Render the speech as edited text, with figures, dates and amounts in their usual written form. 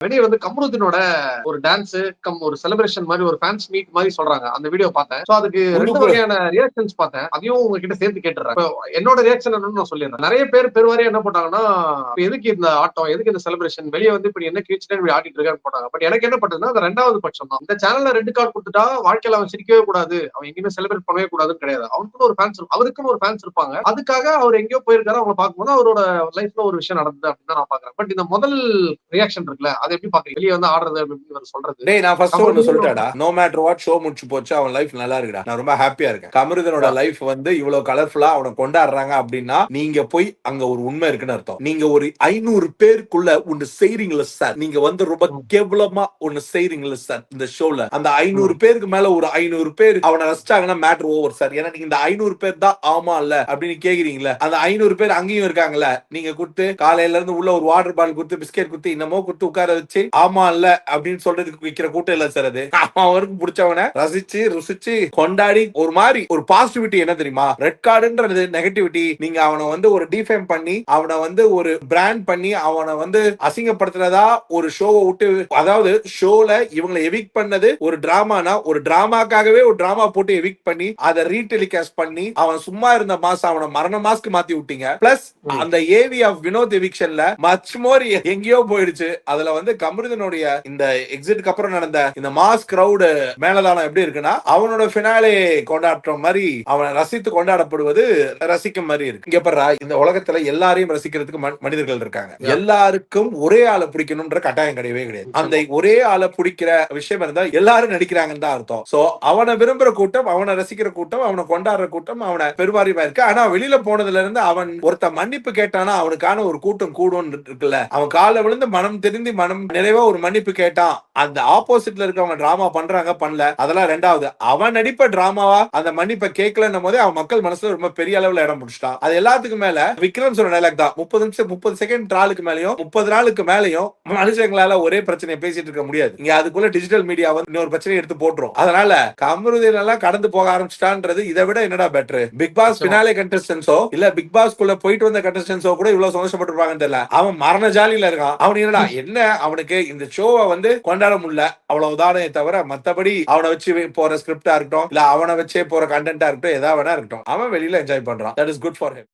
வெளியே வந்து கம்ருதீனோட ஒரு டான்ஸ் ஒரு செலிப்ரேஷன் மாதிரி ஒரு ஃபேன்ஸ் மீட் மாதிரி சொல்றாங்க. அந்த வீடியோ பார்த்தேன். சோ அதுக்கு 2 வகையான ரியாக்ஷன்ஸ் பார்த்தேன். அதையும் உங்ககிட்ட சேர்த்து கேட்டுறேன். என்னோட ரியாக்ஷன் என்னன்னு நான் சொல்லிடுறேன். நிறைய பேர் பெருவாரியா என்ன போட்டாங்கன்னா, எதுக்கு இந்த ஆட்டம், எதுக்கு இந்த செலிப்ரேஷன், வெளியே வந்து இப்படி என்ன கிழிச்சுட்டு இப்படி ஆடிட்டு இருக்கான்னு போட்டாங்க. பட் எனக்கு என்ன பட்டதுன்னா, அந்த 2வது பட்சம் தான். இந்த சேனல்ல ரெட் கார்டு கொடுத்துட்டா வாழ்க்கையில அவன் சிரிக்கவே கூடாது, அவன் எங்கேயுமே செலிப்ரேட் பண்ணவே கூடாதுன்னு கிடையாது. அவனுக்குன்னு ஒரு ஃபேன்ஸ், அவருக்குன்னு ஒரு ஃபேன்ஸ் இருப்பாங்க. அதுக்காக அவர் எங்கேயோ போயிருக்காரு, அவங்க பார்க்கும்போது அவரோட லைஃப்ல ஒரு விஷயம் நடந்தது அப்படின்னு தான் நான் பாக்குறேன். பட் இந்த முதல் ரியாக்ஷன் இருக்குல்ல, அதை எப்படி பாக்குறீங்க? வெளியே வந்து ஆடுறது அப்படின்னு சொல்றது. டேய், நான் ஃபர்ஸ்ட் ஒன்னு சொல்லிட்டாடா. நோ மேட்டர் வாட், ஷோ முடிச்சு போச்சு, அவன் லைஃப் நல்லா இருக்குடா, நான் ரொம்ப ஹாப்பியா இருக்கேன். கமருதனோட லைஃப் வந்து இவ்வளவு கலர்ஃபுல்லா அவனை கொண்டாடுறாங்க அப்படின்னா நீங்க போய் அங்க ஒரு உண்மை இருக்குன்னு அர்த்தம். நீங்க ஒரு 500 பேருக்குள்ள ஒன்னு செய்றீங்களா சார், நீங்க வந்து ரொம்ப கேவலமா ஒன்னு செய்றீங்களா சார் இந்த ஷோல. அந்த 500 பேருக்கு மேல ஒரு 500 பேர் அவனை ரசிச்சாங்கன்னா மேட்டர் ஓவர் சார். ஏன்னா நீங்க இந்த 500 பேர் தான் ஆமா இல்ல அப்படின்னு கேக்குறீங்களா, அந்த 500 பேர் அங்கேயும் இருக்காங்கல்ல, நீங்க கொடுத்து காலையில இருந்து உள்ள ஒரு வாட்டர் பாட்டில் கொடுத்து பிஸ்கெட் கொடுத்து இன்னமோ கொடுத்து உட்கார வச்சு ஆமா இல்ல அப்படின்னு சொல்றதுக்கு விக்கிற கூட்டம் இல்ல சார் அது. அவருக்கு பிடிச்சவனை ரசிச்சு ருசிச்சு கொண்டாடி ஒரு மாதிரி ஒரு பாசிட்டிவிட்டி என்ன தெரியுமா, ரெட் கார்டுன்றது நெகட்டிவிட்டி. நீங்க அவனை வந்து ஒரு டிஃபேம் பண்ணி அவனை வந்து ஒரு பிராண்ட் பண்ணி அவனை வந்து அசிங்கப்படுத்துறதா ஒரு ஷோவை விட்டு, அதாவது ஷோல இவங்களை எவிக்ட் பண்ணது ஒரு டிராமானா ஒரு டிராமாக்காகவே ஒரு டிராமா போட்டு எவிக்ட் பண்ணி அதை ரீடெலிகாஸ்ட் பண்ணி அவன் சும்மா இருந்த மாசம் அவனை மரண மாஸ்க்கு மாத்தி விட்டீங்க. பிளஸ் அந்த AV of Vinod எவிக்ஷன்ல much more எங்கேயோ போயிடுச்சு. அதுல வந்து கமருதனுடைய இந்த எக்ஸிட்க்கு அப்புறம் நடந்த இந்த மாஸ் கிரவுட் மேலதானம் எப்படி இருக்குன்னா, அவனோட ஃபினாலே கொண்டாடுற மாதிரி அவனை ரசித்து கொண்டாடப்படுவது ரசிக்கும் மாதிரி இருக்கு. இங்க பாரு, இந்த உலகத்துல எல்லாரையும் ரசிக்கிறதுக்கு மனிதர்கள் இருக்காங்க. எல்லாருக்கும் ஒரே ஆளை பிடிக்கணும்ன்ற கட்டாயம் கிடையவே கிடையாது. அந்த ஒரே ஆளை பிடிக்கிற விஷயம் இருந்தா எல்லாரும் நடிக்கிறாங்கன்னு தான் அர்த்தம். சோ அவனை விரும்புற கூட்டம், அவனை ரசிக்கிற கூட்டம், அவனை கொண்டாடுற கூட்டம் அவனை பெருவாரிமா இருக்கு. ஆனா வெளியில போனதுல இருந்து அவன் ஒருத்த மன்னிப்பு கேட்டானா அவனுக்கான ஒரு கூட்டம் கூடும் இருக்குல்ல. அவன் கால விழுந்து மனம் தெரிந்து மனம் நிறைவா ஒரு மன்னிப்பு கேட்டான். அந்த ஆப்போசிட்ல இருக்கவங்க டிராமா பண்றாங்க பண்ணல, அதெல்லாம் ரெண்டாவது. அவன் நடிப்ப டிராமாவா அந்த மன்னிப்பை கேட்கலன்னும் போதே அவன் மக்கள் மனசுல ரொம்ப பெரிய அளவுல இடம் பிடிச்சிட்டான். அது எல்லாத்துக்கும் மேல விக்ரம் சொன்ன டைலாக் தான், 30 நிமிஷம் 30 செகண்ட் ட்ராலுக்கு மேலயும் 30 நாளுக்கு மேலயும் மனுஷங்களால ஒரே பிரச்சனையை பேசிட்டு இருக்க முடியாது. இங்க அதுக்குள்ள டிஜிட்டல் மீடியா வந்து இன்னொரு பிரச்சனை எடுத்து போட்டுரும். அதனால கமருதீன் எல்லாம் கடந்து போக ஆரம்பிச்சிட்டான்றது இதை விட என்னடா பெட்டர். பிக் பாஸ் பினாலே கண்டஸ்டன்ஸோ இல்ல பிக் பாஸ் குள்ள போயிட்டு வந்த கண்டஸ்டன்ஸோ கூட இவ்வளவு சந்தோஷப்பட்டிருப்பாங்கன்னு தெரியல. அவன் மரண ஜாலியில இருக்கான். அவன் என்னடா என்ன அவனுக்கு இந்த ஷோவை வந்து கொண்டாட முடியல அவ்வளவுதானே தவிர மத்தபடி அவனை வச்சு போற ஸ்கிரிப்டா இருக்கட்டும் இல்ல அவனை வச்சே போற கண்டென்ட்டா இருக்கட்டும் ஏதாவது இருக்கட்டும் அவன் வெளியில என்ஜாய் பண்றான். That is good for him.